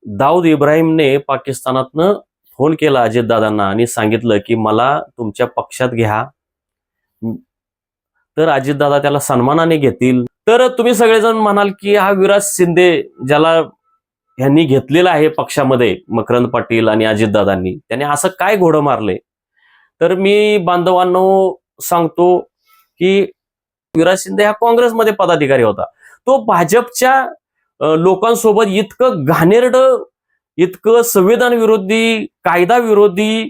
Dawood इब्राहिमने पाकिस्तानातनं phone केला अजितदादांना आणि सांगितलं की मला तुमच्या पक्षात घ्या, तर अजितदादा त्याला सन्मानाने घेतील. तर तुम्ही सगळेजण म्हणाल की हा विराज शिंदे ज्याला ह्यांनी घेतलेला आहे पक्षामध्ये, मकरंद पाटील आणि अजितदादांनी, त्याने असं काय घोडं मारले? तर मी बांधवांनो सांगतो की विराज शिंदे हा काँग्रेसमध्ये पदाधिकारी होता. तो भाजपच्या लोकांसोबत इतकं घाणेरडं, इतकं संविधान विरोधी, कायदा विरोधी,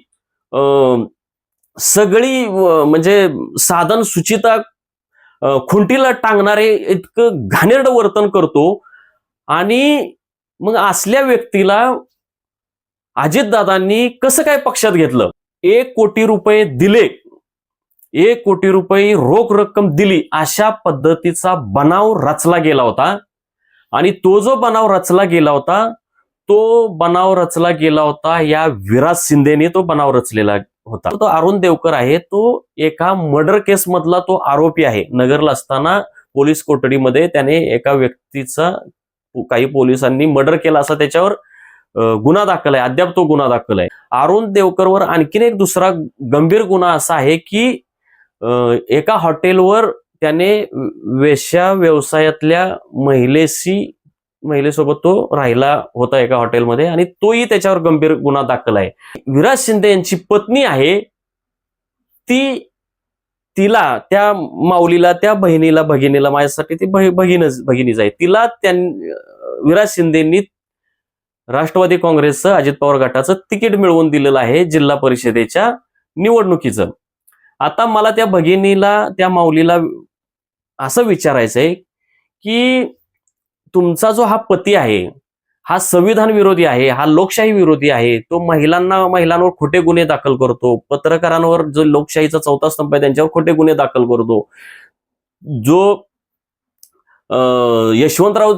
सगळी म्हणजे साधन सुचिता खुंटीला टांगणारे इतकं घाणेरडं वर्तन करतो. आणि मग असल्या व्यक्तीला अजितदादांनी कसं काय पक्षात घेतलं? 1 कोटी रुपये दिले, 1 कोटी रुपये रोख रक्कम दिली, अशा पद्धतीचा बनाव रचला गेला होता. आणि तो जो बनाव रचला गेला होता, या विराज शिंदेने तो बनाव रचलेला होता. तो अरुण देवकर आहे, तो एका मर्डर केस मधला तो आरोपी आहे. नगरला असताना पोलीस कोठडीमध्ये त्याने एका व्यक्तीचा, काही पोलिसांनी मर्डर केला असा त्याच्यावर गुन्हा दाखल आहे. अद्याप तो गुन्हा दाखल आहे. अरुण देवकरवर आणखीन एक दुसरा गंभीर गुन्हा असा आहे की एका हॉटेलवर त्याने वेश्या व्यवसायातल्या महिलेसोबत तो राहिला होता एका हॉटेलमध्ये, आणि तोही त्याच्यावर गंभीर गुन्हा दाखल आहे. विराज शिंदे यांची पत्नी आहे, तिला, त्या माऊलीला, त्या भगिनीला माझ्यासाठी ती भगिनीच आहे, तिला विराज शिंदेंनी राष्ट्रवादी काँग्रेसचं, अजित पवार गटाचं तिकीट मिळवून दिलेलं आहे जिल्हा परिषदेच्या निवडणुकीचं. आता मला त्या भगिनीला, त्या माऊलीला असं विचारायचं आहे की तुमचा जो हा पती आहे, हा संविधान विरोधी आहे, हा लोकशाही विरोधी आहे, तो महिलांवर खोटे गुन्हे दाखल करतो, पत्रकारांवर जो लोकशाहीचा चौथा स्तंभ आहे त्यांच्यावर खोटे गुन्हे दाखल करतो, जो यशवंतराव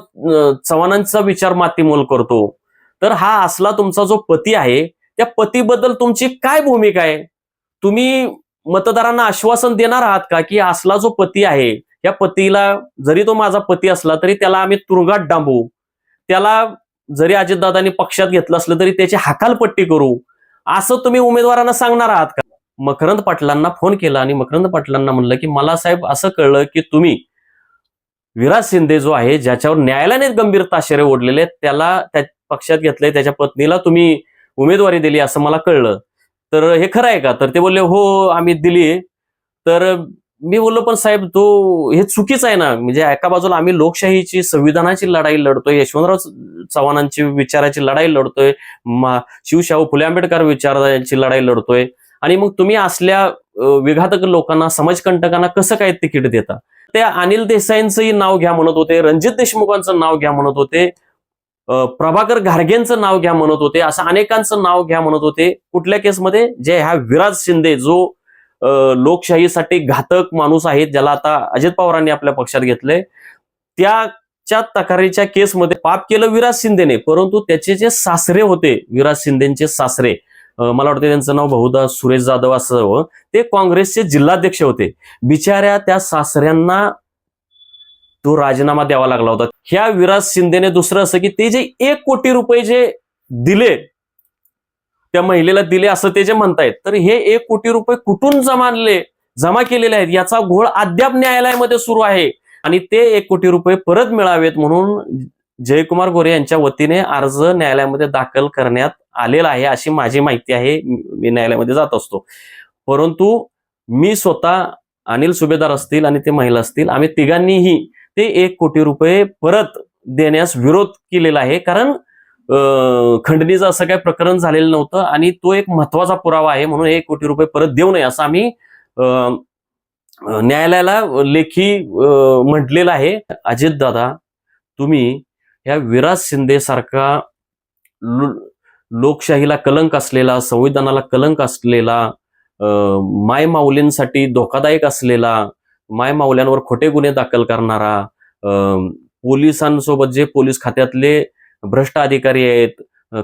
चव्हाणांचा विचार मातीमोल करतो. तर हा असला तुमचा जो पती आहे, त्या पतीबद्दल तुमची काय भूमिका आहे? तुम्ही मतदारांना आश्वासन देणार आहात का की असला जो पती आहे, या पतीला, जरी तो माझा पती असला तरी त्याला आम्ही तुरुंगात डांबू, त्याला जरी अजितदादांनी पक्षात घेतलं असलं तरी त्याची हकालपट्टी करू, असं तुम्ही उमेदवारांना सांगणार आहात का? मकरंद पाटलांना फोन केला आणि मकरंद पाटलांना म्हणलं की मला साहेब असं कळलं की तुम्ही विराज शिंदे जो आहे, ज्याच्यावर न्यायालयाने गंभीर ताशेरे ओढलेले, त्याला त्या पक्षात घेतलंय, त्याच्या पत्नीला तुम्ही उमेदवारी दिली असं मला कळलं, तर हे खरं आहे का? तर ते बोलले हो आम्ही दिली. तर मी बोललो पण साहेब हे चुकीचं आहे ना. म्हणजे एका बाजूला आम्ही लोकशाहीची, संविधानाची लढाई लढतोय, यशवंतराव चव्हाणांची विचाराची लढाई लढतोय, शिवशाहू फुले आंबेडकर विचाराची लढाई लढतोय, आणि मग तुम्ही असल्या विघातक लोकांना, समाजकंटकांना कसं काय तिकीट देता? ते अनिल देसाईंचंही नाव घ्या म्हणत होते, रणजित देशमुखांचं नाव घ्या म्हणत होते, प्रभाकर घारगेंचं नाव घ्या म्हणत होते, असं अनेकांचं नाव घ्या म्हणत होते. कुठल्या केसमध्ये? जे हा विराज शिंदे जो लोकशाहीसाठी घातक माणूस आहे, ज्याला आता अजित पवारांनी आपल्या पक्षात घेतलंय, त्याच्या तक्रारीच्या केसमध्ये पाप केलं विराज शिंदेने. परंतु त्याचे जे सासरे होते, विराज शिंदेचे सासरे, मला वाटतं त्यांचं नाव बहुधा सुरेश जाधव असं, ते काँग्रेसचे जिल्हाध्यक्ष होते. बिचाऱ्या त्या सासऱ्यांना तो राजीनामा द्यावा लागला होता. ह्या विराज शिंदेने दुसरं असं की ते जे 1 कोटी रुपये जे दिले, त्या महिलेला दिले असं ते जे म्हणतायत, तर हे 1 कोटी रुपये कुठून जमा केलेले आहेत याचा घोळ अद्याप न्यायालयामध्ये सुरू आहे. आणि ते 1 कोटी रुपये परत मिळावेत म्हणून जयकुमार गोरे यांच्या वतीने अर्ज न्यायालयामध्ये दाखल करण्यात आलेला आहे, अशी माझी माहिती आहे. मी न्यायालयामध्ये जात असतो. परंतु मी स्वतः, अनिल सुभेदार असतील आणि ते महिला असतील, आम्ही तिघांनीही ते 1 कोटी रुपये परत देण्यास विरोध केलेला आहे. कारण खंडणीचं असं काही प्रकरण झालेलं नव्हतं आणि तो एक महत्वाचा पुरावा आहे, म्हणून 1 कोटी रुपये परत देऊ नये असं आम्ही न्यायालयाला लेखी म्हटलेलं आहे. अजितदादा, तुम्ही या विराज शिंदे सारखा लोकशाहीला कलंक असलेला, संविधानाला कलंक असलेला, मायमाऊलींसाठी धोकादायक असलेला, मायमाऊल्यांवर खोटे गुन्हे दाखल करणारा, पोलिसांसोबत जे पोलीस खात्यातले भ्रष्ट अधिकारी आहेत,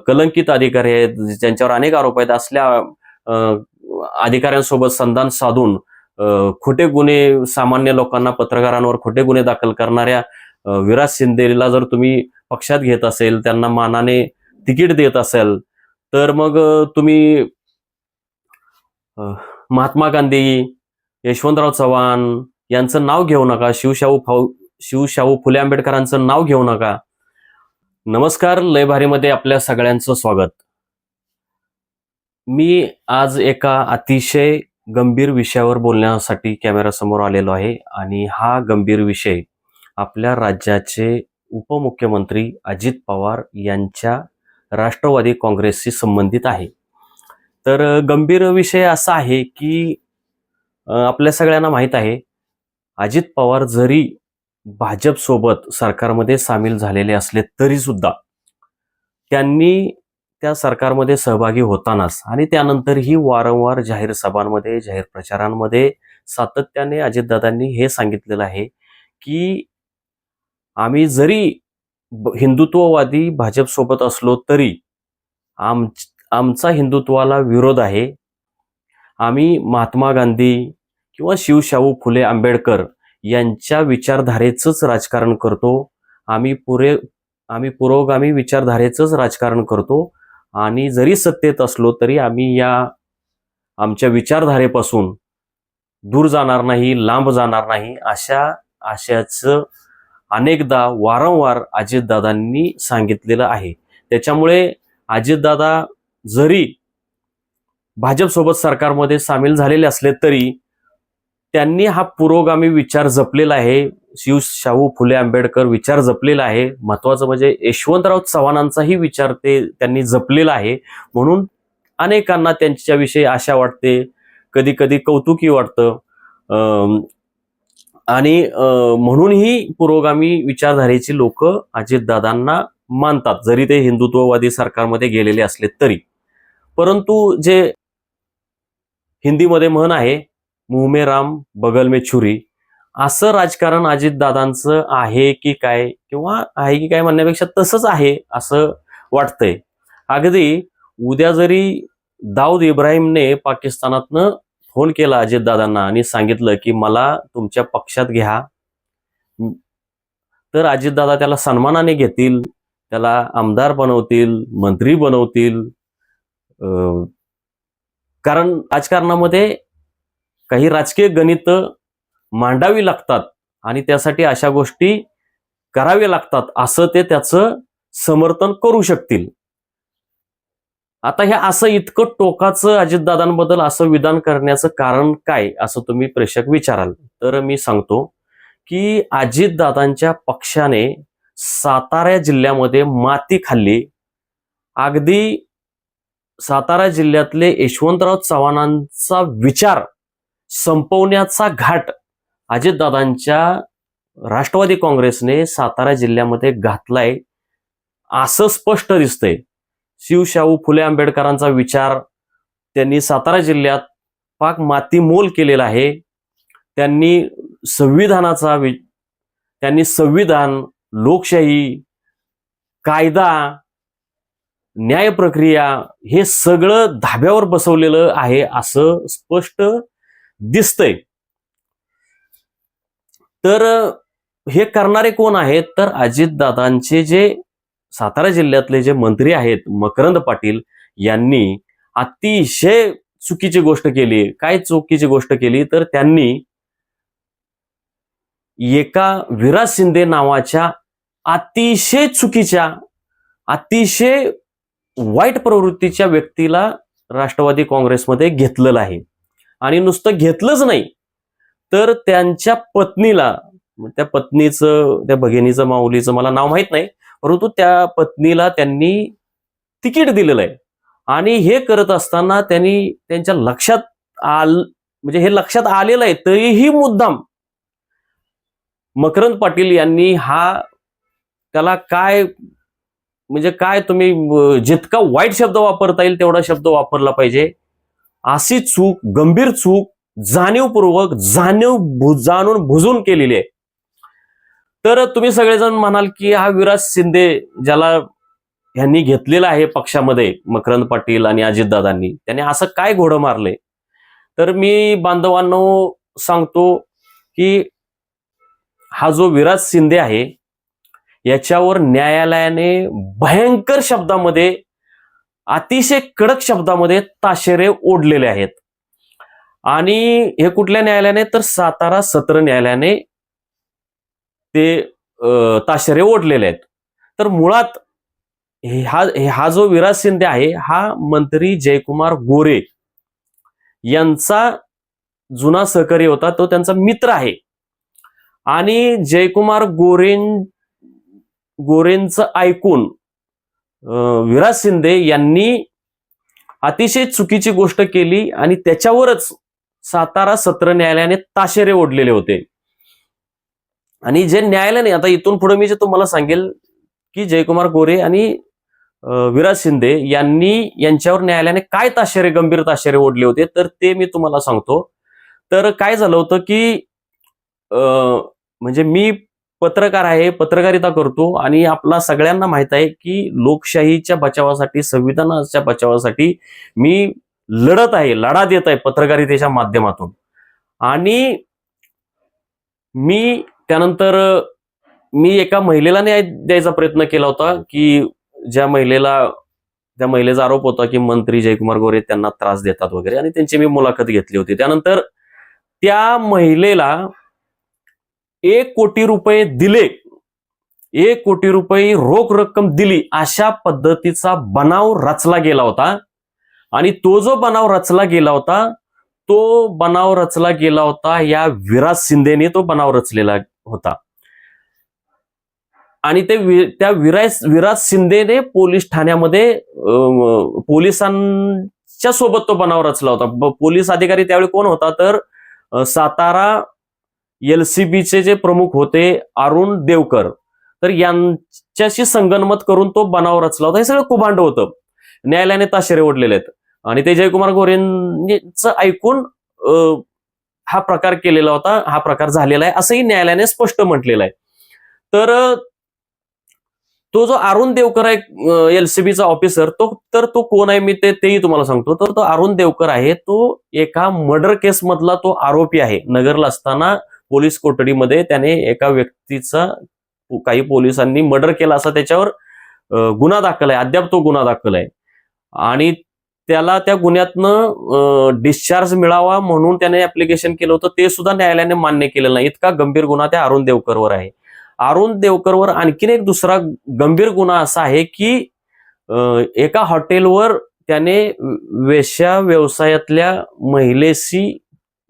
कलंकित अधिकारी आहेत, ज्यांच्यावर अनेक आरोप आहेत, असल्या अधिकाऱ्यांसोबत संधान साधून खोटे गुन्हे, सामान्य लोकांना, पत्रकारांवर खोटे गुन्हे दाखल करणाऱ्या विराज शिंदेला जर तुम्ही पक्षात घेत असेल, त्यांना मानाने तिकीट देत असेल तर मग तुम्ही महात्मा गांधी, यशवंतराव चव्हाण यांचं नाव घेऊ नका, शिवशाहू फुले आंबेडकरांचं नाव घेऊ नका. नमस्कार, लय भारीमध्ये आपल्या सगळ्यांचं स्वागत. मी आज एका अतिशय गंभीर विषयावर बोलण्यासाठी कॅमेरासमोर आलेलो आहे आणि हा गंभीर विषय आपल्या राज्याचे उपमुख्यमंत्री अजित पवार यांच्या राष्ट्रवादी काँग्रेसशी संबंधित आहे. तर गंभीर विषय असा आहे की आपल्या सगळ्यांना माहीत आहे, अजित पवार जरी भाजप सोबत सरकारमध्ये सामील झालेले असले तरी सुद्धा त्यांनी त्या सरकारमध्ये सहभागी होतानाच आणि त्यानंतरही वारंवार जाहीर सभांमध्ये, जाहीर प्रचारांमध्ये सातत्याने अजितदादांनी हे सांगितलेलं आहे की आम्ही जरी हिंदुत्ववादी भाजप सोबत असलो तरी आमचा हिंदुत्वाला विरोध आहे. आम्ही महात्मा गांधी किंवा शिवशाहू फुले आंबेडकर यांच्या विचारधारेचंच राजकारण करतो. आम्ही पुरोगामी विचारधारेचंच राजकारण करतो आणि जरी सत्तेत असलो तरी आम्ही आमच्या विचारधारेपासून दूर जाणार नाही, लांब जाणार नाही, अशा आशयाचं अनेकदा वारंवार अजितदादांनी सांगितलेलं आहे. त्याच्यामुळे अजितदादा जरी भाजपसोबत सरकारमध्ये सामील झालेले असले तरी त्यांनी हा पुरोगामी विचार जपलेला आहे, शिवशाहू फुले आंबेडकर विचार जपलेला आहे. महत्वाचं म्हणजे यशवंतराव चव्हाणांचाही विचार त्यांनी जपलेला आहे. म्हणून अनेकांना त्यांच्याविषयी आशा वाटते, कधी कधी कौतुकी वाटतं आणि म्हणूनही पुरोगामी विचारधारेची लोक अजितदादांना मानतात, जरी ते हिंदुत्ववादी सरकारमध्ये गेलेले असले तरी. परंतु जे हिंदीमध्ये म्हण आहे, मुंह में राम बगल में छुरी, असं राजकारण अजितदादांचं आहे की काय, किंवा आहे की काय म्हणण्यापेक्षा तसंच आहे असं वाटतंय. अगदी उद्या जरी दाऊद इब्राहिमने पाकिस्तानातनं फोन केला अजितदादांना आणि सांगितलं की मला तुमच्या पक्षात घ्या, तर अजितदादा त्याला सन्मानाने घेतील, त्याला आमदार बनवतील, मंत्री बनवतील. कारण राजकारणामध्ये काही राजकीय गणित मांडावी लागतात आणि त्यासाठी अशा गोष्टी कराव्या लागतात, असं ते त्याचं समर्थन करू शकतील. आता हे असं इतकं टोकाचं अजितदादांबद्दल असं विधान करण्याचं कारण काय, असं तुम्ही प्रेक्षक विचाराल. तर मी सांगतो की अजितदादांच्या पक्षाने सातारा जिल्ह्यामध्ये माती खाल्ली. अगदी सातारा जिल्ह्यातले यशवंतराव चव्हाणांचा विचार संपवण्याचा घाट अजितदादांच्या राष्ट्रवादी काँग्रेसने सातारा जिल्ह्यामध्ये घातलाय असं स्पष्ट दिसतंय. शिवशाहू फुले आंबेडकरांचा विचार त्यांनी सातारा जिल्ह्यात पाक मातीमोल केलेला आहे. त्यांनी संविधान, लोकशाही, कायदा, न्याय प्रक्रिया हे सगळं धाब्यावर बसवलेलं आहे असं स्पष्ट दिसतंय. तर हे करणारे कोण आहेत, तर अजितदादांचे जे सातारा जिल्ह्यातले जे मंत्री आहेत मकरंद पाटील यांनी अतिशय चुकीची गोष्ट केली. काय चुकीची गोष्ट केली, तर त्यांनी एका विराज शिंदे नावाच्या अतिशय चुकीच्या, अतिशय वाईट प्रवृत्तीच्या व्यक्तीला राष्ट्रवादी काँग्रेसमध्ये घेतलेलं आहे. आणि नुसतं घेतलंच नाही, तर त्यांच्या पत्नीला, त्या पत्नीचं, त्या भगिनीचं, माऊलीचं मला नाव माहित नाही, परंतु त्या पत्नीला त्यांनी तिकीट दिलेलं आहे. आणि हे करत असताना त्यांनी त्यांच्या म्हणजे हे लक्षात आलेलं आहे, तरीही मुद्दाम मकरंद पाटील यांनी त्याला काय म्हणजे काय, तुम्ही जितका वाईट शब्द वापरता येईल तेवढा शब्द वापरला पाहिजे, अशी चूक, गंभीर चूक जाणीवपूर्वक, जाणून बुजून केलेली आहे. तर तुम्ही सगळेजण म्हणाल की हा विराज शिंदे ज्याला ह्यांनी घेतलेला आहे पक्षामध्ये, मकरंद पाटील आणि अजितदादांनी, त्याने असं काय घोडं मारले. तर मी बांधवांनो सांगतो की हा जो विराज शिंदे आहे, याच्यावर न्यायालयाने भयंकर शब्दामध्ये, अतिशय कडक शब्दामध्ये ताशेरे ओढलेले आहेत. आणि हे कुठल्या न्यायालयाने, तर सातारा सत्र न्यायालयाने ते ताशेरे ओढलेले आहेत. तर मुळात हा जो विराज शिंदे आहे, हा मंत्री जयकुमार गोरे यांचा जुना सहकारी होता, तो त्यांचा मित्र आहे. आणि जयकुमार गोरेंचं ऐकून विराज शिंदे यांनी अतिशय चुकीची गोष्ट केली आणि त्याच्यावरच सातारा सत्र न्यायालयाने ताशेरे ओढलेले होते. आणि जे न्यायालयाने, आता इथून पुढे मी जे तुम्हाला सांगेल की जयकुमार गोरे आणि विराज शिंदे यांच्यावर न्यायालयाने काय ताशेरे, गंभीर ताशेरे ओढले होते, तर ते मी तुम्हाला सांगतो. तर काय झालं होतं की म्हणजे मी पत्रकार आहे, पत्रकारिता करतो आणि आपला सगळ्यांना माहित आहे की लोकशाहीच्या बचावासाठी, संविधानाच्या बचावासाठी मी लढत आहे, लढा देत आहे पत्रकारितेच्या माध्यमातून. आणि त्यानंतर मी एका महिलेला न्याय द्यायचा प्रयत्न केला होता की ज्या महिलेचा आरोप होता की मंत्री जयकुमार गोरे त्यांना त्रास देतात वगैरे, आणि त्यांची मी मुलाखत घेतली होती. त्यानंतर त्या महिलेला 1 कोटी रुपये दिले, 1 कोटी रुपये रोख रक्कम दिली, अशा पद्धतीचा बनाव रचला गेला होता. आणि तो जो बनाव रचला गेला होता या विराज शिंदेने तो बनाव रचलेला होता. आणि त्या विराज शिंदेने पोलीस ठाण्यामध्ये पोलिसांच्या सोबत तो बनाव रचला होता. पोलीस अधिकारी त्यावेळी कोण होता, तर सातारा LCBचे जे प्रमुख होते अरुण देवकर, तर यांच्याशी संगनमत करून तो बनाव रचला होता. हे सगळं कुभांड होतं. न्यायालयाने ताशेरे ओढलेले आहेत. आणि ते जयकुमार गोरेंचं ऐकून हा प्रकार केलेला होता, हा प्रकार झालेला आहे, असंही न्यायालयाने स्पष्ट म्हटलेलं आहे. तर तो जो अरुण देवकर आहे LCBचा ऑफिसर, तो कोण आहे मी तेही तुम्हाला सांगतो. तर तो अरुण देवकर आहे, तो एका मर्डर केस मधला तो आरोपी आहे. नगरला असताना पोलीस कोठडीमध्ये त्याने एका व्यक्तीचा, काही पोलिसांनी मर्डर केला असा त्याच्यावर गुन्हा दाखल आहे. अद्याप तो गुन्हा दाखल आहे. आणि त्याला त्या गुन्ह्यातनं डिस्चार्ज मिळावा म्हणून त्याने ऍप्लिकेशन केलं होतं, ते सुद्धा न्यायालयाने मान्य केलेलं नाही. इतका गंभीर गुन्हा त्या अरुण देवकरवर आहे. अरुण देवकरवर आणखीन एक दुसरा गंभीर गुन्हा असा आहे की एका हॉटेलवर त्याने वेश्या व्यवसायातल्या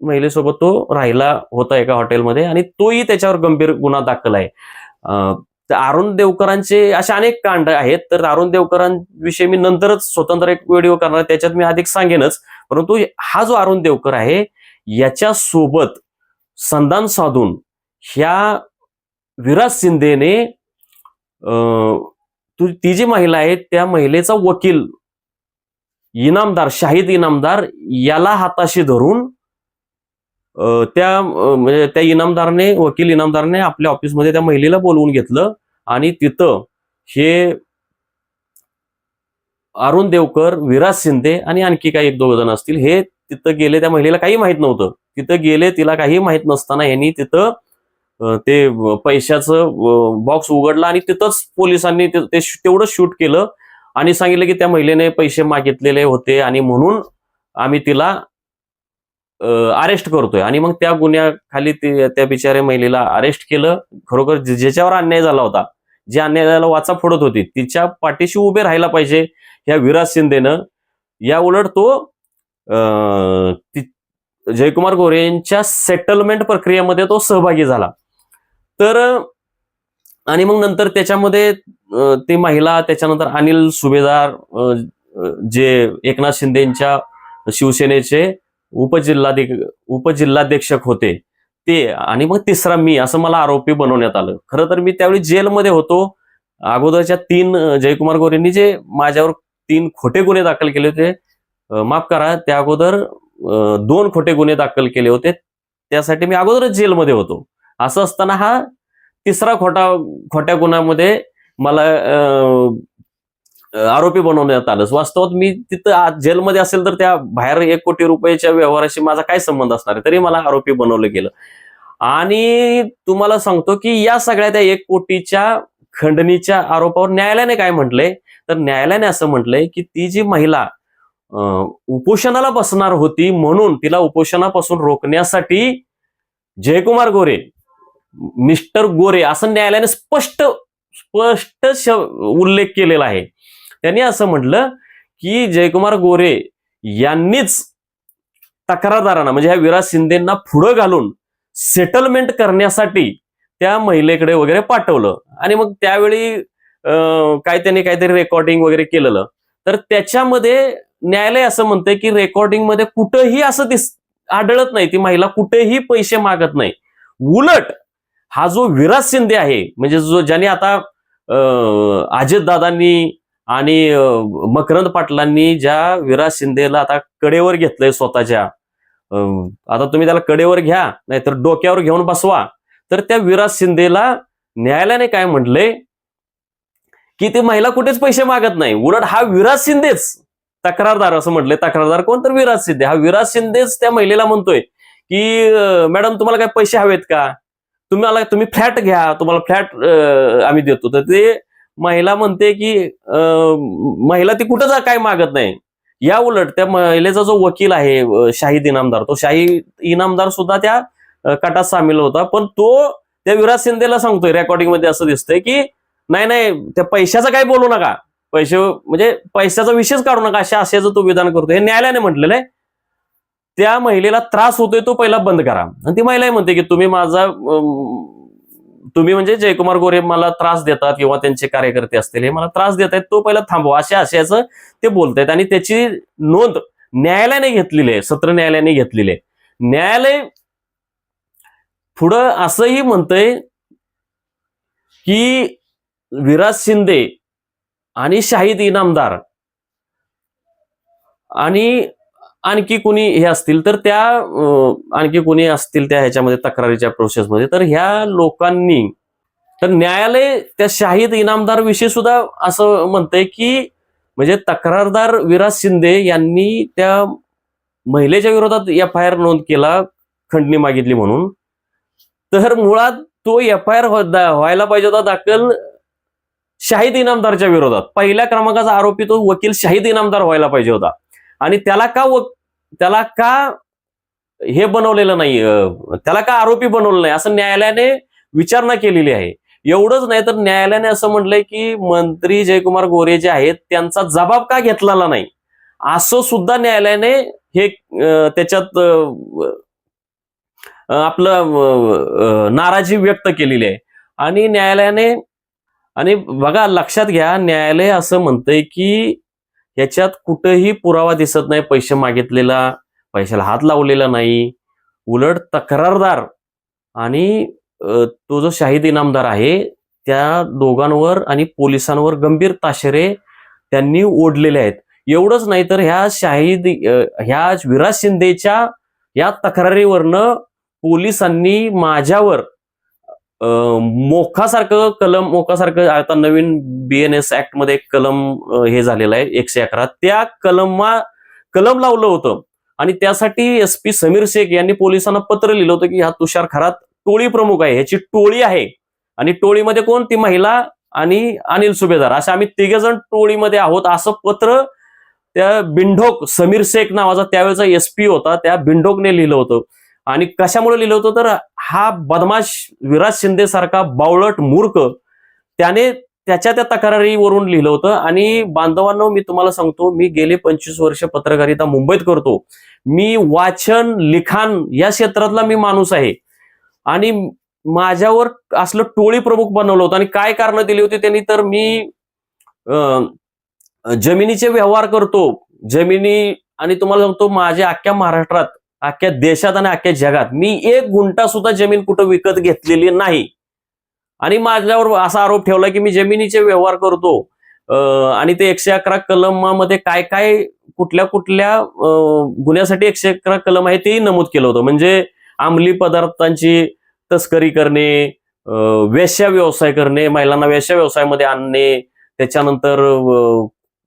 महिलेसोबत तो राहिला होता एका हॉटेलमध्ये, आणि तोही त्याच्यावर गंभीर गुन्हा दाखल आहे. अरुण देवकरांचे असे अनेक कांड आहेत. तर अरुण देवकरांविषयी मी नंतरच स्वतंत्र एक व्हिडिओ करणार, त्याच्यात मी अधिक सांगेनच. परंतु हा जो अरुण देवकर आहे, याच्यासोबत संधान साधून ह्या विराज शिंदेने ती जी महिला आहे त्या महिलेचा वकील इनामदार, शाहिद इनामदार याला हाताशी धरून त्या इनामदाराने, वकील इनामदाराने आपल्या ऑफिसमध्ये त्या महिलेला बोलवून घेतलं. आणि तिथं हे अरुण देवकर, विराज शिंदे आणि आणखी काही 1-2 जण असतील, हे तिथं गेले. त्या महिलेला काही माहित नव्हतं. तिथं गेले, तिला काही माहित नसताना यांनी तिथं ते पैशाचं बॉक्स उघडला आणि तिथंच पोलिसांनी ते तेवढं शूट केलं आणि सांगितलं की त्या महिलेने पैसे मागितलेले होते आणि म्हणून आम्ही तिला अरेस्ट करतोय. आणि मग त्या गुन्ह्याखाली त्या बिचाऱ्या महिलेला अरेस्ट केलं. खरोखर ज्याच्यावर अन्याय झाला होता, जे अन्यायाला वाचा फोडत होती, तिच्या पाठीशी उभे राहायला पाहिजे ह्या विराज शिंदेनं. या उलट तो जयकुमार गोरे यांच्या सेटलमेंट प्रक्रियेमध्ये तो सहभागी झाला. तर आणि मग नंतर त्याच्यामध्ये ती महिला, त्याच्यानंतर अनिल सुभेदार जे एकनाथ शिंदेच्या शिवसेनेचे उपजिल्हाध्यक्षक होते ते, आणि मग तिसरा मी, असं मला आरोपी बनवण्यात आलं. खरं तर मी त्यावेळी जेलमध्ये होतो. अगोदरच्या 3 जयकुमार गोरेंनी जे माझ्यावर 3 खोटे गुन्हे दाखल केले होते, माफ करा, त्या अगोदर 2 खोटे गुन्हे दाखल केले होते, त्यासाठी मी अगोदरच जेलमध्ये होतो. असं असताना हा तिसरा खोट्या गुन्ह्यामध्ये मला आरोपी बनवण्यात आलं. वास्तवात मी तिथं जेलमध्ये असेल तर त्या बाहेर 1 कोटी रुपयाच्या व्यवहाराशी माझा काय संबंध असणार आहे, तरी मला आरोपी बनवलं गेलं. आणि तुम्हाला सांगतो की या सगळ्या त्या 1 कोटीच्या खंडणीच्या आरोपावर न्यायालयाने काय म्हटलंय, तर न्यायालयाने असं म्हटलंय की ती जी महिला उपोषणाला बसणार होती, म्हणून तिला उपोषणापासून रोखण्यासाठी जयकुमार गोरे, मिस्टर गोरे असं न्यायालयाने स्पष्ट स्पष्ट उल्लेख केलेला आहे. त्यांनी असं म्हटलं की जयकुमार गोरे यांनीच तक्रारदारांना म्हणजे ह्या विराज शिंदेना पुढं घालून सेटलमेंट करण्यासाठी त्या महिलेकडे वगैरे पाठवलं. आणि मग त्यावेळी काय त्यांनी काहीतरी रेकॉर्डिंग वगैरे केलेलं. तर त्याच्यामध्ये न्यायालय असं म्हणतंय की रेकॉर्डिंग मध्ये कुठंही असं आढळत नाही, ती महिला कुठेही पैसे मागत नाही. उलट हा जो विराज शिंदे आहे, म्हणजे जो ज्याने आता अजितदादांनी आणि मकरंद पाटलांनी ज्या विराज शिंदेला आता कडेवर घेतलंय स्वतःच्या, आता तुम्ही त्याला कडेवर घ्या नाहीतर डोक्यावर घेऊन बसवा, तर त्या विराज शिंदेला न्यायालयाने काय म्हटलंय की ती महिला कुठेच पैसे मागत नाही. उलट हा विराज शिंदेच तक्रारदार, असं म्हटलंय. तक्रारदार कोण, तर विराज शिंदे. हा विराज शिंदेच त्या महिलेला म्हणतोय की मॅडम तुम्हाला काय पैसे हवेत का, तुम्ही फ्लॅट घ्या, तुम्हाला फ्लॅट आम्ही देतो. तर ते महिला म्हणते की महिला ती कुठं काय मागत नाही. या उलट त्या महिलेचा जो वकील आहे शाहिद इनामदार, तो शाहिद इनामदार सुद्धा त्या कटात सामील होता. पण तो त्या विराज शिंदेला सांगतोय, रेकॉर्डिंग मध्ये असं दिसतंय की नाही नाही त्या पैशाचं काय बोलू नका, पैसे म्हणजे पैशाचा विषयच काढू नका, अशाचं तो विधान करतो. हे न्यायालयाने म्हटलेलं आहे. त्या महिलेला त्रास होतोय तो पहिला बंद करा. आणि ती महिला म्हणते की तुम्ही म्हणजे जयकुमार गोरे मला त्रास देतात किंवा त्यांचे कार्यकर्ते असतील हे मला त्रास देत आहेत, तो पहिला थांबवा, अशाचं ते बोलतायत. आणि त्याची नोंद न्यायालयाने घेतलेली आहे, सत्र न्यायालयाने घेतलेली आहे. न्यायालय पुढं असंही म्हणतंय की विराज शिंदे आणि शाहिद इनामदार आणि आणखी कोणी हे असतील तर त्या आणखी कोणी असतील त्या ह्याच्यामध्ये तक्रारीच्या प्रोसेसमध्ये, तर ह्या लोकांनी, तर न्यायालय त्या शाहिद इनामदार विषयी सुद्धा असं म्हणतंय की म्हणजे तक्रारदार विराज शिंदे यांनी त्या महिलेच्या विरोधात FIR नोंद केला खंडणी मागितली म्हणून. तर मुळात तो FIR व्हायला पाहिजे होता दाखल शाहिद इनामदारच्या विरोधात. पहिल्या क्रमांकाचा आरोपी तो वकील शाहिद इनामदार व्हायला पाहिजे होता. आणि त्याला का हे बनवलेलं नाही, त्याला का आरोपी बनवलं नाही असं न्यायालयाने विचारणा केलेली आहे. एवढंच नाही तर न्यायालयाने असं म्हटलंय की मंत्री जयकुमार गोरे जे आहेत त्यांचा जबाब का घेतलेला नाही, असं सुद्धा न्यायालयाने हे त्याच्यात आपलं नाराजी व्यक्त केलेली आहे. आणि न्यायालयाने, आणि बघा लक्षात घ्या, न्यायालय असं म्हणतंय की याच्यात कुठेही पुरावा दिसत नाही पैसे मागितलेला, पैशाला हात लावलेला नाही. उलट तक्रारदार आणि तो जो शाहिद इनामदार आहे त्या दोघांवर आणि पोलिसांवर गंभीर ताशेरे त्यांनी ओढलेले आहेत. एवढंच नाही तर ह्या विराज शिंदेच्या या तक्रारीवरनं पोलिसांनी माझ्यावर मोखासारखं आता नवीन BNS ऍक्ट मध्ये एक कलम हे झालेलं आहे 111, त्या कलम लावलं होतं. आणि त्यासाठी SP समीर शेख यांनी पोलिसांना पत्र लिहिलं होतं की हा तुषार खरात टोळी प्रमुख आहे, ह्याची टोळी आहे. आणि टोळीमध्ये कोण, ती महिला आणि अनिल सुभेदार, असे आम्ही 3 जण टोळीमध्ये आहोत, असं पत्र त्या बिंडोक समीर शेख नावाचा त्यावेळेचा SP होता त्या बिंडोकने लिहिलं होतं. आणि कशामुळे लिहिलं होतं, तर हा बदमाश विराज शिंदे सारखा बावळट मूर्ख त्याने त्याच्या त्या तक्रारीवरून लिहिलं होतं. आणि बांधवांनो मी तुम्हाला सांगतो, मी गेले 25 वर्ष पत्रकारिता मुंबईत करतो. मी वाचन लिखाण या क्षेत्रातला मी माणूस आहे. आणि माझ्यावर असलं टोळी प्रमुख बनवलं होतं. आणि काय कारणं दिली होती त्यांनी, तर मी जमिनीचे व्यवहार करतो, जमिनी, आणि तुम्हाला सांगतो माझ्या अख्ख्या महाराष्ट्रात, अख्ख्या देशात आणि अख्ख्या जगात मी 1 गुंठा सुद्धा जमीन कुठं विकत घेतलेली नाही. आणि माझ्यावर असा आरोप ठेवला की मी जमिनीचे व्यवहार करतो. आणि ते 111 कलमामध्ये काय काय कुठल्या गुन्ह्यासाठी 111 कलम आहे तेही नमूद केलं होतं. म्हणजे अंमली पदार्थांची तस्करी करणे, वेश्या व्यवसाय करणे, महिलांना वेश्या व्यवसायामध्ये आणणे, त्याच्यानंतर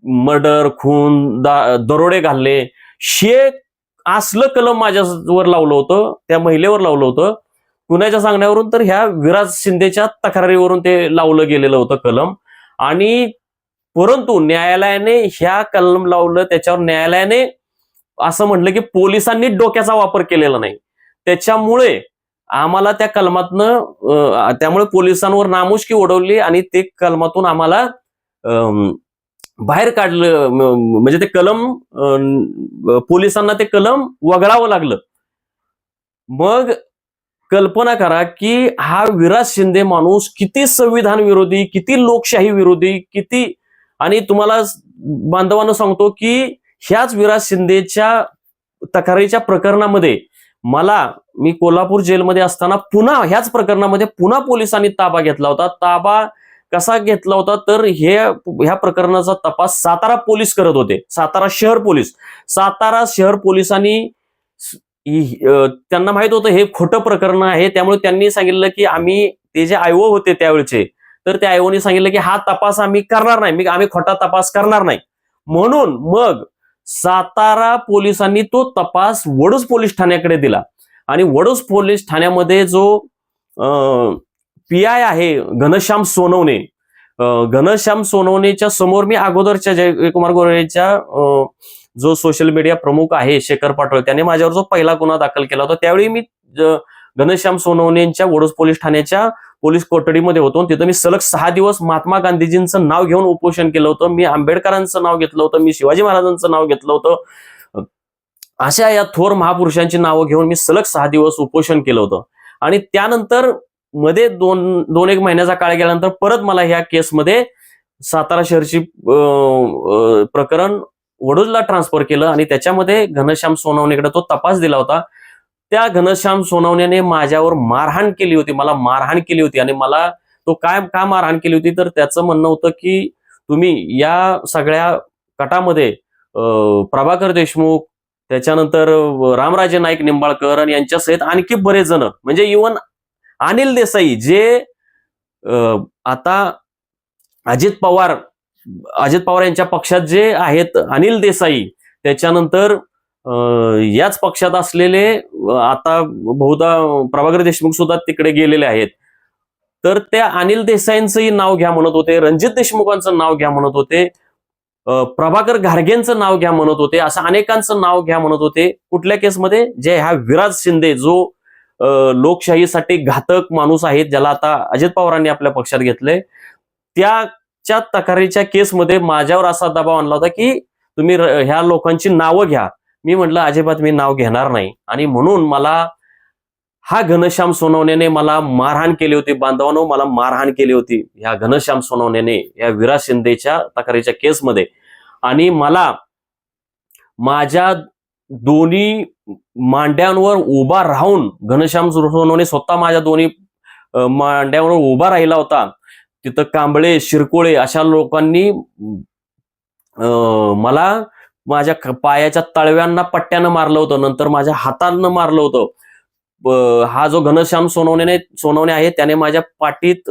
मर्डर, खून, दरोडे घालणे, हे असलं कलम माझ्यावर लावलं होतं, त्या महिलेवर लावलं होतं. कुणाच्या सांगण्यावरून, तर ह्या विराज शिंदेच्या तक्रारीवरून ते लावलं गेलेलं होतं कलम. आणि परंतु न्यायालयाने ह्या कलम लावलं, त्याच्यावर न्यायालयाने असं म्हटलं की पोलिसांनी डोक्याचा वापर केलेला नाही, त्याच्यामुळे आम्हाला त्या कलमातनं त्यामुळे पोलिसांवर नामुष्की ओढवली आणि ते कलमातून आम्हाला बाहेर काढलं. म्हणजे ते कलम पोलिसांना ते कलम वगळावं लागलं. मग कल्पना करा की हा विराज शिंदे माणूस किती संविधान विरोधी, किती लोकशाही विरोधी, किती. आणि तुम्हाला बांधवांना सांगतो की ह्याच विराज शिंदेच्या तक्रारीच्या प्रकरणामध्ये मी कोल्हापूर जेलमध्ये असताना पुन्हा ह्याच प्रकरणामध्ये पुन्हा पोलिसांनी ताबा घेतला होता. ताबा कसा घेतला होता, तर ह्या प्रकरणाचा तपास सातारा पोलीस करत होते, सातारा शहर पोलीस. सातारा शहर पोलिसांनी त्यांना माहित होतं हे खोटं प्रकरण आहे, त्यामुळे त्यांनी सांगितलं की ते जे आयओ होते त्यावेळेचे, तर त्या आयओनी सांगितलं की हा तपास आम्ही करणार नाही, आम्ही खोटा तपास करणार नाही. म्हणून मग सातारा पोलिसांनी तो तपास वडूज पोलीस ठाण्याकडे दिला. आणि वडूज पोलीस ठाण्यामध्ये जो पीआय आहे घनश्याम सोनवणेच्या समोर मी अगोदरच्या जयकुमार गोरेच्या जो सोशल मीडिया प्रमुख आहे शेखर पाटोळे, त्याने माझ्यावर जो पहिला गुन्हा दाखल केला होता, त्यावेळी मी घनश्याम सोनवणेंच्या वडूज पोलीस ठाण्याच्या पोलीस कोठडीमध्ये होतो. तिथं मी सलग 6 दिवस महात्मा गांधीजींचं नाव घेऊन उपोषण केलं होतं, मी आंबेडकरांचं नाव घेतलं होतं, मी शिवाजी महाराजांचं नाव घेतलं होतं. अशा या थोर महापुरुषांची नावं घेऊन मी सलग 6 दिवस उपोषण केलं होतं. आणि त्यानंतर मध्ये 2-1 महिन्याचा काळ गेल्यानंतर परत मला ह्या केसमध्ये सातारा शहरची प्रकरण वडूजला ट्रान्सफर केलं आणि त्याच्यामध्ये घनश्याम सोनवणेकडे तो तपास दिला होता. त्या घनश्याम सोनवणेने माझ्यावर मारहाण केली होती, मला मारहाण केली होती. आणि मला तो का मारहाण केली होती, तर त्याचं म्हणणं होतं की तुम्ही या सगळ्या गटामध्ये प्रभाकर देशमुख, त्याच्यानंतर रामराजे नाईक निंबाळकर आणि यांच्यासहित आणखी बरेच जण, म्हणजे इव्हन अनिल देसाई, जे आता अजित पवार यांच्या पक्षात जे आहेत, अनिल देसाई, त्याच्यानंतर याच पक्षात असलेले आता बहुधा प्रभाकर देशमुख सुद्धा तिकडे गेलेले आहेत. तर त्या अनिल देसाईंचंही नाव घ्या म्हणत होते, रणजित देशमुखांचं नाव घ्या म्हणत होते, प्रभाकर घारगेंचं नाव घ्या म्हणत होते, असं अनेकांचं नाव घ्या म्हणत होते. कुठल्या केसमध्ये? जे ह्या विराज शिंदे, जो लोकशाहीसाठी घातक माणूस आहे, ज्याला आता अजित पवारांनी आपल्या पक्षात घेतले, त्याच्या तक्रारीच्या केसमध्ये माझ्यावर असा दबाव आणला होता की तुम्ही ह्या लोकांची नावं घ्या. मी म्हटलं अजिबात मी नाव घेणार नाही. आणि म्हणून मला हा घनश्याम सोनवणेने मला मारहाण केली होती. बांधवांनो, मला मारहाण केली होती ह्या घनश्याम सोनवणेने या विराज शिंदेच्या तक्रारीच्या केसमध्ये. आणि मला माझ्या दोन्ही मांड्यांवर उभा राहून घनश्याम सोनवणे स्वतः माझ्या दोन्ही मांड्यांवर उभा राहिला होता. तिथं कांबळे, शिरकोळे अशा लोकांनी मला माझ्या पायाच्या तळव्यांना पट्ट्यानं मारलं होतं, नंतर माझ्या हातानं मारलं होतं. हा जो घनश्याम सोनवणे आहे, त्याने माझ्या पाठीत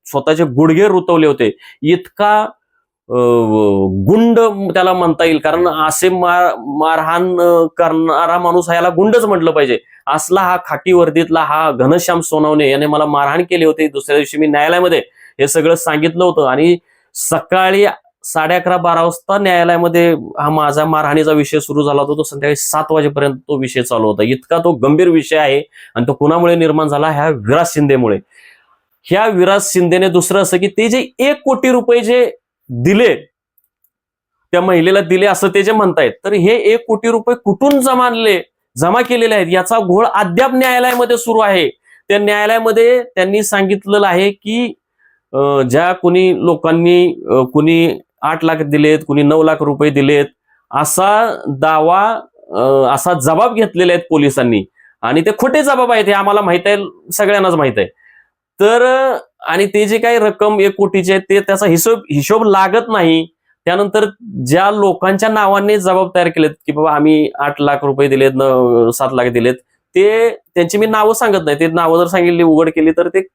स्वतःचे गुडघे रुतवले होते. इतका गुंड त्याला म्हणता येईल, कारण असे मारहाण करणारा माणूस याला गुंडच म्हटलं पाहिजे. असला हा खाकी वर्दीतला हा घनश्याम सोनवणे याने मला मारहाण केली होती. दुसऱ्या दिवशी मी न्यायालयामध्ये हे सगळं सांगितलं होतं. आणि सकाळी 11:30-12 वाजता न्यायालयामध्ये हा माझा मारहाणीचा विषय सुरू झाला होता. तो संध्याकाळी 7 वाजेपर्यंत तो विषय चालू होता. इतका तो गंभीर विषय आहे. आणि तो कुणामुळे निर्माण झाला? ह्या विराज शिंदेमुळे. ह्या विराज शिंदेने दुसरं असं की ते जे 1 कोटी रुपये जे दिले, त्या महिलेला दिले असं ते जे म्हणतायत, तर हे 1 कोटी रुपये कुठून जमा केलेले आहेत याचा घोळ अद्याप न्यायालयामध्ये सुरू आहे. त्या न्यायालयामध्ये त्यांनी सांगितलेलं आहे की ज्या कुणी लोकांनी कुणी 8 लाख दिलेत, कुणी 9 लाख रुपये दिलेत, असा दावा, असा जबाब घेतलेले आहेत पोलिसांनी. आणि ते खोटे जबाब आहेत हे आम्हाला माहित आहे, सगळ्यांनाच माहित आहे. तर आणि ते जे काही रक्कम 1 कोटीचे ते त्याचा हिशोब लागत नाही. त्यानंतर ज्या लोकांच्या नावाने जबाब तयार केलेत की बाबा आम्ही 8 लाख रुपये दिलेत, 7 लाख दिलेत, ते त्यांची मी नावं सांगत नाही. ते नावं जर सांगितली, उघड केली, तर ते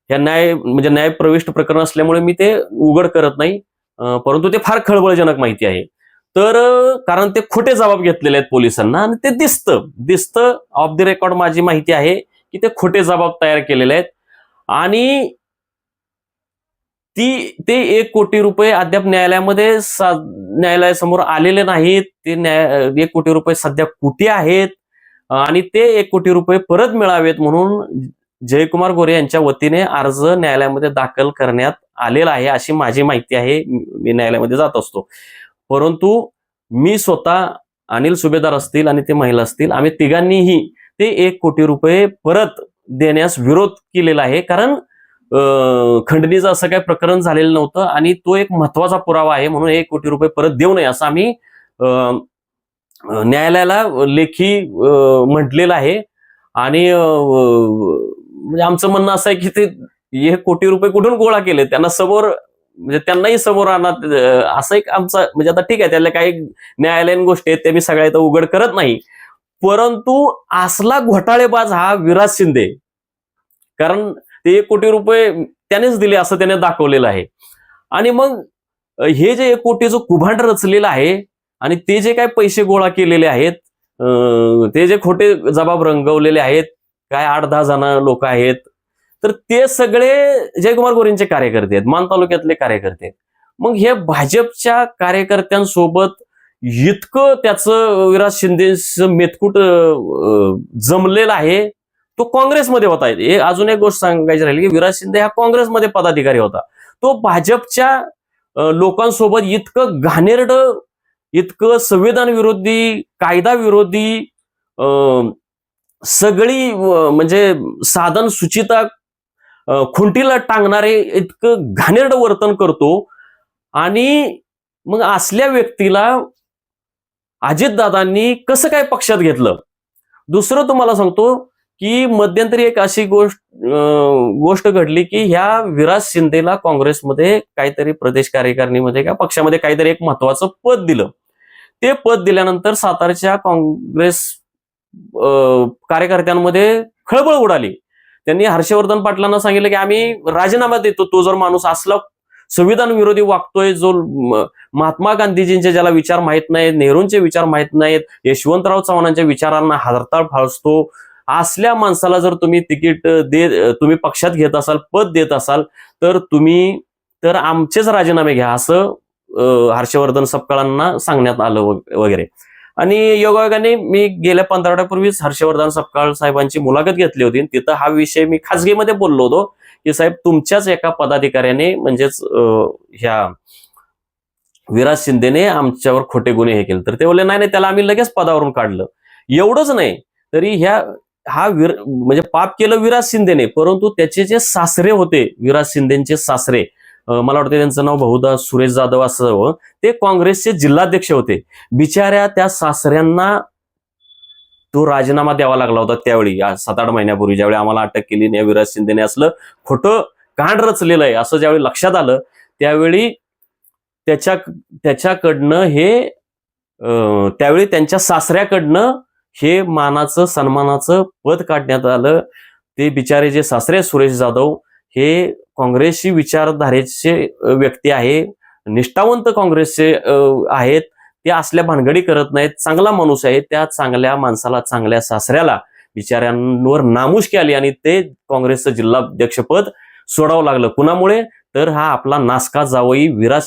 ह्या न्याय प्रविष्ट प्रकरण असल्यामुळे मी ते उघड करत नाही. परंतु ते फार खळबळजनक माहिती आहे. तर कारण ते खोटे जबाब घेतलेले आहेत पोलिसांना आणि ते दिसतं ऑफ द रेकॉर्ड माझी माहिती आहे की ते खोटे जबाब तयार केलेले आहेत. आणि ते 1 कोटी रुपये अद्याप न्यायालयासमोर आलेले नाहीत. ते 1 कोटी रुपये सध्या कुठे आहेत आणि ते 1 कोटी रुपये परत मिळावेत म्हणून जयकुमार गोरे यांच्या वतीने अर्ज न्यायालयामध्ये दाखल करण्यात आलेला आहे, अशी माझी माहिती आहे. मी न्यायालयामध्ये जात असतो. परंतु मी स्वतः, अनिल सुभेदार असतील आणि ते महिला असतील, आम्ही तिघांनीही ते 1 कोटी रुपये परत देण्यास विरोध केलेला आहे. कारण खंडणीचं असं काही प्रकरण झालेलं नव्हतं आणि तो एक महत्वाचा पुरावा आहे, म्हणून 1 कोटी रुपये परत देऊ नये असं आम्ही न्यायालयाला लेखी म्हटलेलं आहे. आणि म्हणजे आमचं म्हणणं असं आहे की ते 1 कोटी रुपये कुठून गोळा केले, त्यांना समोर म्हणजे त्यांनाही समोर आणत असं एक आमचं म्हणजे आता ठीक आहे, त्याला काही न्यायालयीन गोष्टी आहेत त्या मी सगळ्या इथं उघड करत नाही. परंतु असला घोटाळेबाज हा विराज शिंदे, कारण ते 1 कोटी रुपये त्यानेच दिले असं त्याने दाखवलेलं आहे. आणि मग हे जे 1 कोटीचं कुभांड रचलेलं आहे आणि ते जे काही पैसे गोळा केलेले आहेत, ते जे खोटे जबाब रंगवलेले आहेत, काय 8-10 जण लोक आहेत, तर ते सगळे जयकुमार गोरेंचे कार्यकर्ते आहेत, मान तालुक्यातले कार्यकर्ते आहेत. मग हे भाजपच्या कार्यकर्त्यांसोबत इतकं त्याचं विराज शिंदेचं मेतकूट जमलेलं आहे. तो काँग्रेसमध्ये होता. हे अजून एक गोष्ट सांगायची राहिली की विराज शिंदे हा काँग्रेसमध्ये पदाधिकारी होता. तो भाजपच्या लोकांसोबत इतकं घाणेरडं, इतकं संविधान विरोधी, कायदा विरोधी, सगळी म्हणजे साधन सुचिता खुंटीला टांगणारे इतकं घाणेरडं वर्तन करतो. आणि मग असल्या व्यक्तीला अजितदादांनी कसं काय पक्षात घेतलं? दुसरं तुम्हाला सांगतो की मध्यंतरी एक अशी गोष्ट घडली की ह्या विराज शिंदेला काँग्रेसमध्ये काहीतरी प्रदेश कार्यकारिणीमध्ये का पक्षामध्ये काहीतरी एक महत्वाचं पद दिलं. ते पद दिल्यानंतर सातारच्या काँग्रेस कार्यकर्त्यांमध्ये खळबळ उडाली. त्यांनी हर्षवर्धन पाटलांना सांगितलं की आम्ही राजीनामा देतो, तो जर माणूस असला संविधान विरोधी वागतोय, जो महात्मा गांधीजींचे ज्याला विचार माहित नाहीत, नेहरूंचे विचार माहित नाहीत, यशवंतराव चव्हाणांच्या विचारांना हरताळ फासतो, असल्या माणसाला जर तुम्ही तिकीट तुम्ही पक्षात घेत असाल, पद देत असाल, तर आमचेच राजीनामे घ्या असं हर्षवर्धन सपकाळांना सांगण्यात आलं वगैरे. आणि योगायोगाने मी गेल्या 15 आठवड्यापूर्वीच हर्षवर्धन सपकाळ साहेबांची मुलाखत घेतली होती. तिथं हा विषय मी खासगीमध्ये बोललो होतो की साहेब तुमच्याच एका पदाधिकाऱ्याने म्हणजेच ह्या विराज शिंदेने आमच्यावर खोटे गुन्हे हे केले. तर ते बोलले नाही, त्याला आम्ही लगेच पदावरून काढलं. एवढंच नाही तरी म्हणजे पाप केलं विराज शिंदेने, परंतु त्याचे जे सासरे होते, विराज शिंदेचे सासरे, मला वाटतं त्यांचं नाव बहुधा सुरेश जाधव असं, ते काँग्रेसचे जिल्हाध्यक्ष होते. बिचाऱ्या त्या सासऱ्यांना तो राजीनामा द्यावा लागला होता त्यावेळी, 7-8 महिन्यापूर्वी ज्यावेळी आम्हाला अटक केली, विराज शिंदेने असलं खोटं कांड रचलेलं आहे असं ज्यावेळी लक्षात आलं, त्यावेळी त्याच्याकडनं त्यावेळी त्यांच्या सासऱ्याकडनं हे मानाचं सन्मानाचं पद काढण्यात आलं. ते बिचारे जे सासरे सुरेश जाधव हे काँग्रेसची विचारधारेचे व्यक्ती आहे, निष्ठावंत काँग्रेसचे आहेत. ते असल्या भानगडी करत नाहीत, चांगला माणूस आहे. त्या चांगल्या माणसाला, चांगल्या सासऱ्याला बिचाऱ्यांवर नामुष्की आली आणि ते काँग्रेसचं जिल्हाध्यक्षपद सोडावं लागलं. कुणामुळे? तर हा आपला नासका जावई विराज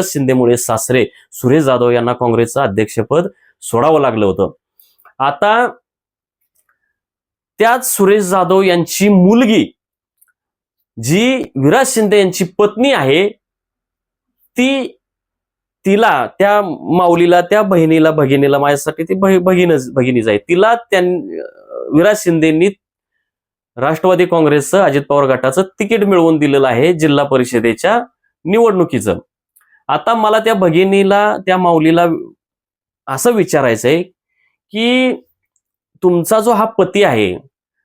शिंदेमुळे सासरे सुरेश जाधव यांना काँग्रेसचं अध्यक्षपद सोडावं लागलं होतं. आता त्याच सुरेश जाधव यांची मुलगी जी विराज शिंदे यांची पत्नी आहे, तिला त्या माऊलीला, त्या भगिनीला माझ्यासाठी ती भगिनीच आहे, तिला विराज शिंदेंनी राष्ट्रवादी काँग्रेसचं अजित पवार गटाचं तिकीट मिळवून दिलेलं आहे जिल्हा परिषदेच्या निवडणुकीचं. आता मला त्या भगिनीला, त्या माऊलीला असं विचारायचंय की तुमचा जो हा पती आहे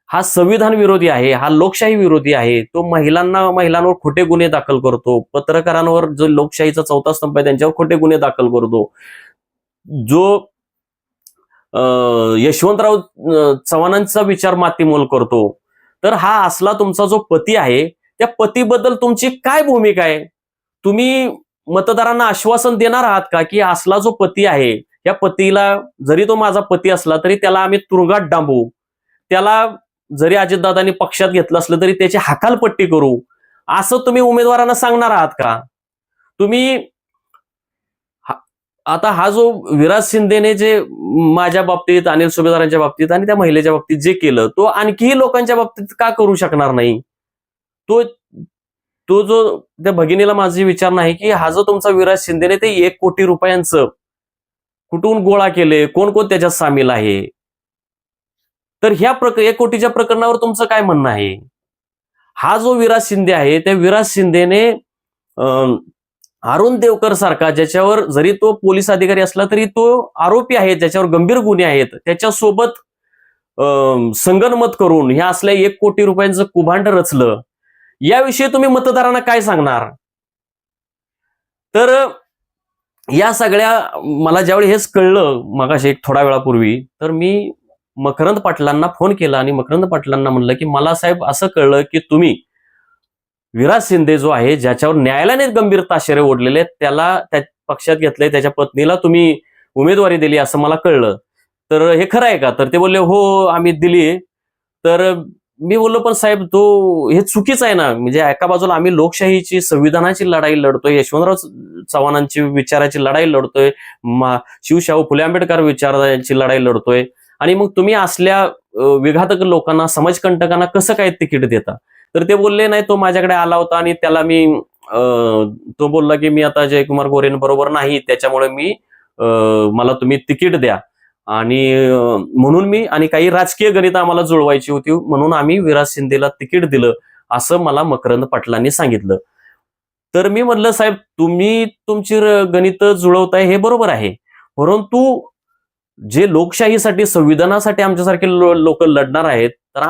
हा संविधान विरोधी आहे, हा लोकशाही विरोधी आहे, तो महिलांवर खोटे गुन्हे दाखल करतो, पत्रकारांवर जो लोकशाहीचा 4था स्तंभ आहे त्यांच्यावर खोटे गुन्हे दाखल करतो, जो यशवंतराव चव्हाणांचा विचार मातीमोल करतो, तर हा असला तुमचा जो पती आहे त्या पतीबद्दल तुमची काय भूमिका आहे? तुम्ही मतदारांना आश्वासन देणार आहात का की असला जो पती आहे, या पतीला जरी तो माझा पती असला तरी त्याला आम्ही तुरुंगात डांबू, त्याला जरी अजितदादांनी पक्षात घेतलं असलं तरी त्याची हकालपट्टी करू, असं तुम्ही उमेदवारांना सांगणार आहात का? तुम्ही आता हा जो विराज शिंदेने जे माझ्या बाबतीत, अनिल सुभेदारांच्या बाबतीत आणि त्या महिलेच्या बाबतीत जे केलं, तो आणखीही लोकांच्या बाबतीत का करू शकणार नाही? तो तो जो त्या भगिनीला माझे विचार नाही की हा जो तुमचा विराज शिंदेने ते 1 कोटी रुपयांचं कुठून गोळा केले, कोण कोण त्याच्यात सामील आहे? तर ह्या 1 कोटीच्या प्रकरणावर तुमचं काय म्हणणं आहे? हा जो विराज शिंदे आहे, त्या विराज शिंदेने अरुण देवकर सारखा, ज्याच्यावर जरी तो पोलीस अधिकारी असला तरी तो आरोपी आहे, ज्याच्यावर गंभीर गुन्हे आहेत, त्याच्यासोबत संगनमत करून ह्या असल्या 1 कोटी रुपयांचं कुभांड रचलं. याविषयी तुम्ही मतदारांना काय सांगणार? तर या सगळ्या मला ज्यावेळी हेच कळलं मगाशी एक थोड्या वेळापूर्वी, तर मी मकरंद पाटलांना फोन केला आणि मकरंद पाटलांना म्हणलं की मला साहेब असं कळलं की तुम्ही विराज शिंदे जो आहे, ज्याच्यावर न्यायालयाने गंभीर ताशेरे ओढलेले आहेत, त्याला त्या पक्षात घेतलंय, त्याच्या पत्नीला तुम्ही उमेदवारी दिली असं मला कळलं. तर हे खरं आहे का? तर ते बोलले हो आम्ही दिली. तर मी बोललो पण साहेब हे चुकीचं आहे ना. म्हणजे एका बाजूला आम्ही लोकशाहीची, संविधानाची लढाई लढतोय, यशवंतराव चव्हाणांची विचाराची लढाई लढतोय, शिवशाहू फुले आंबेडकर विचाराची लढाई लढतोय, आणि मग तुम्ही असल्या विघातक लोकांना, समाजकंटकांना कसं काय तिकीट देता? तर ते बोलले नाही, तो माझ्याकडे आला होता आणि त्याला मी तो बोलला की मी आता जयकुमार गोरेंबरोबर नाही, त्याच्यामुळे मला तुम्ही तिकीट द्या, आणि म्हणून मी, आणि काही राजकीय गणित आम्हाला जुळवायची होती म्हणून आम्ही विराज शिंदेला तिकीट दिलं, असं मला मकरंद पाटलांनी सांगितलं. तर मी म्हटलं साहेब तुम्ही तुमची गणित जुळवताय हे बरोबर आहे, परंतु जे लोकशाहीसाठी, संविधानासाठी आमच्यासारखे लोक लढणार आहेत, तर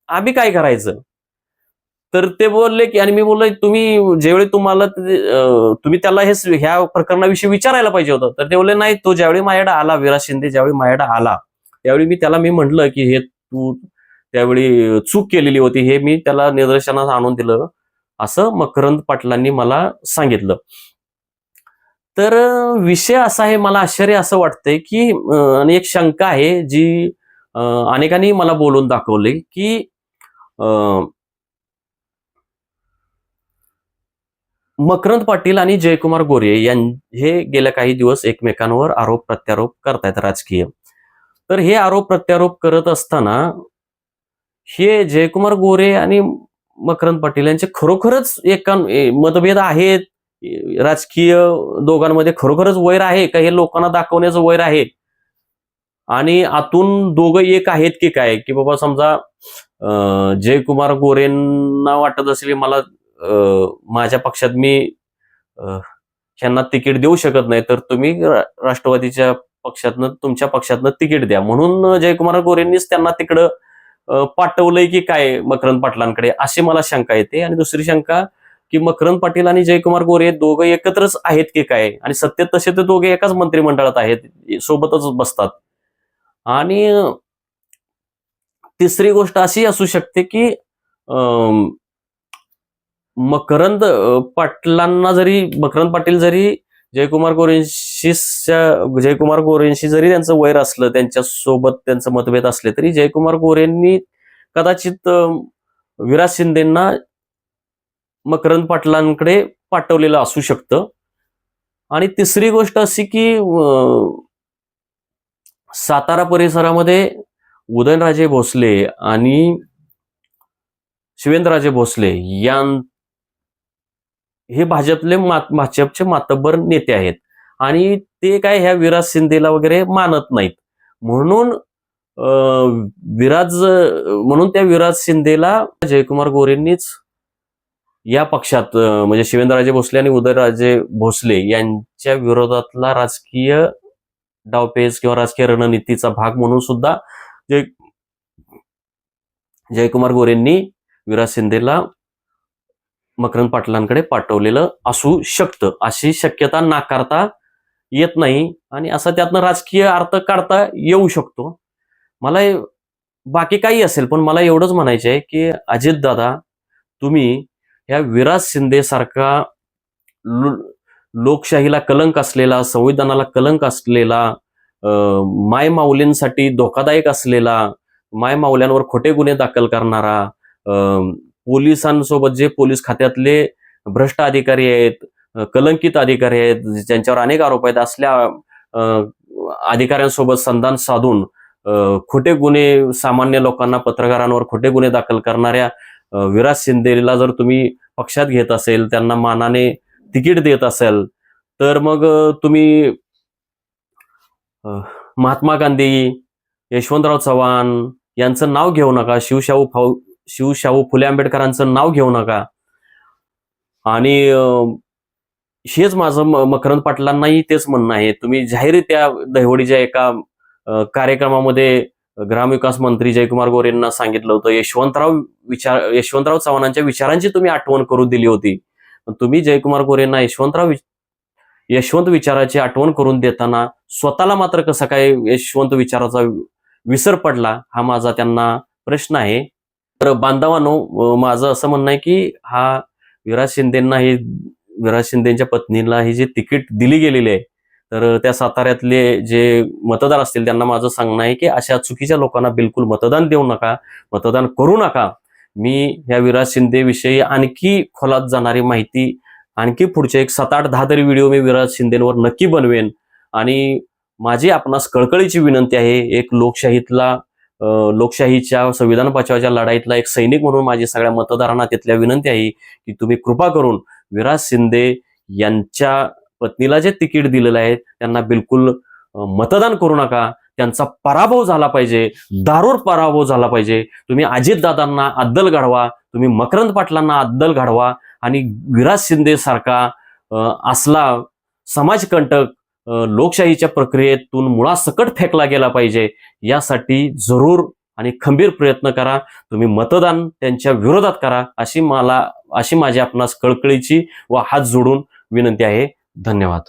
आम्ही काय करायचं? तर ते बोलले की, आणि मी बोललो तुम्ही ज्यावेळी तुम्ही त्याला ह्या प्रकरणाविषयी विचारायला पाहिजे होतं. तर ते बोलले नाही, तो ज्यावेळी माझ्याकडे आला, विराज शिंदे ज्यावेळी माझ्याकडे आला, त्यावेळी मी म्हटलं की हे तू त्यावेळी चूक केलेली होती, हे मी त्याला निदर्शनास आणून दिलं, असं मकरंद पाटलांनी मला सांगितलं. तर विषय असा आहे, मला आश्चर्य असं वाटतंय की आणि एक शंका आहे जी अनेकांनी मला बोलून दाखवली की मकरंद पाटील आणि जयकुमार गोरे हे गेल्या काही दिवस एकमेकांवर आरोप प्रत्यारोप करतायत राजकीय. तर हे आरोप प्रत्यारोप करत असताना हे जयकुमार गोरे आणि मकरंद पाटील यांचे खरोखरच मतभेद आहेत राजकीय, दोघांमध्ये खरोखरच वैर आहे का, हे लोकांना दाखवण्याचं वैर आहे, आणि आतून दोघं एक आहेत की काय? की बाबा समजा जयकुमार गोरेंना वाटत असेल मला माझ्या पक्षात मी ह्यांना तिकीट देऊ शकत नाही, तर तुम्ही राष्ट्रवादीच्या पक्षातनं, तुमच्या पक्षातनं तिकीट द्या, म्हणून जयकुमार गोरेंनीच त्यांना तिकडं पाठवलंय की काय मकरंद पाटलांकडे, अशी मला शंका येते. आणि दुसरी शंका की मकरंद पाटील आणि जयकुमार गोरे दोघं एकत्रच आहेत की काय, आणि सत्तेत तसे ते दोघे एकाच मंत्रिमंडळात आहेत, सोबतच बसतात. आणि तिसरी गोष्ट अशी असू शकते की मकरंद पाटील जरी जयकुमार गोरेंशी जरी त्यांचं वैर असलं, त्यांच्या सोबत त्यांचं मतभेद असले, तरी जयकुमार गोरेंनी कदाचित विराज शिंदेंना मकरंद पाटलांकडे पाठवलेलं असू शकतं. आणि तिसरी गोष्ट अशी की सातारा परिसरामध्ये उदयनराजे भोसले आणि शिवेंद्रराजे भोसले हे भाजपचे मातब्बर नेते आहेत, आणि ते काय ह्या विराज शिंदेला वगैरे मानत नाहीत, म्हणून त्या विराज शिंदेला जयकुमार गोरेंनीच या पक्षात, म्हणजे शिवेंद्रराजे भोसले आणि उदयनराजे भोसले यांच्या विरोधातला राजकीय डावपेच किंवा राजकीय रणनीतीचा भाग म्हणून सुद्धा जयकुमार गोरेंनी विराज शिंदेला मकरंद पाटलांकडे पाठवलेलं असू शकतं, अशी शक्यता नाकारता येत नाही, आणि असा त्यातनं राजकीय अर्थ काढता येऊ शकतो. मला बाकी काही असेल, पण मला एवढंच म्हणायचं आहे की अजितदादा, तुम्ही या विराज शिंदे सारखा लोकशाहीला कलंक असलेला, संविधानाला कलंक असलेला, माय माऊलींसाठी धोकादायक असलेला, माय माऊल्यांवर खोटे गुन्हे दाखल करणारा, पोलिसांसोबत जे पोलीस खात्यातले भ्रष्ट अधिकारी आहेत, कलंकित अधिकारी आहेत, ज्यांच्यावर अनेक आरोप आहेत, असल्या अधिकाऱ्यांसोबत संधान साधून खोटे गुन्हे, सामान्य लोकांना, पत्रकारांवर खोटे गुन्हे दाखल करणाऱ्या विराज शिंदेला जर तुम्ही पक्षात घेत असेल, त्यांना मानाने तिकीट देत असेल, तर मग तुम्ही महात्मा गांधी, यशवंतराव चव्हाण यांचं नाव घेऊ नका, शिवशाहू फुले आंबेडकरांचं नाव घेऊ नका. आणि हेच माझं मकरंद पाटलांनाही तेच म्हणणं आहे. तुम्ही जाहीररित्या दहिवडीच्या एका कार्यक्रमामध्ये ग्रामविकास मंत्री जयकुमार गोरेंना सांगितलं होतं, यशवंतराव चव्हाणांच्या विचारांची तुम्ही आठवण करून दिली होती. तुम्ही जयकुमार गोरेंना यशवंत विचाराची आठवण करून देताना स्वतःला मात्र कसं काय यशवंत विचाराचा विसर पडला, हा माझा त्यांना प्रश्न आहे. तर बांधवांनो, माझं असं म्हणणं आहे की हा विराज शिंदेच्या पत्नीला ही जी तिकीट दिली गेलेली आहे, तर त्या साताऱ्यातले जे मतदार असतील त्यांना माझं सांगणं आहे की अशा चुकीच्या लोकांना बिलकुल मतदान देऊ नका, मतदान करू नका. मी या विराज शिंदेविषयी आणखी खोलात जाणारी माहिती, आणखी पुढचे एक 7-8-10 तरी व्हिडिओ मी विराज शिंदेवर नक्की बनवेन. आणि माझी आपणास कळकळीची विनंती आहे, एक लोकशाहीच्या संविधान बचावाच्या लढाईतला एक सैनिक म्हणून माझी सगळ्या मतदारांना तिथल्या विनंती आहे की तुम्ही कृपा करून विराज शिंदे यांच्या पत्नीला जे तिकीट दिलेलं आहे त्यांना बिलकुल मतदान करू नका. त्यांचा पराभव झाला पाहिजे, दारूर पराभव झाला पाहिजे. तुम्ही अजितदादांना अद्दल घडवा, तुम्ही मकरंद पाटलांना अद्दल घडवा, आणि विराज शिंदे सारखा असला समाजकंटक लोकशाहीच्या प्रक्रियेतून मुळासकट फेकला गेला पाहिजे. यासाठी जरूर आणि खंबीर प्रयत्न करा. तुम्ही मतदान त्यांच्या विरोधात करा, अशी माझी आपणास कळकळीची व हात जोडून विनंती आहे. धन्यवाद.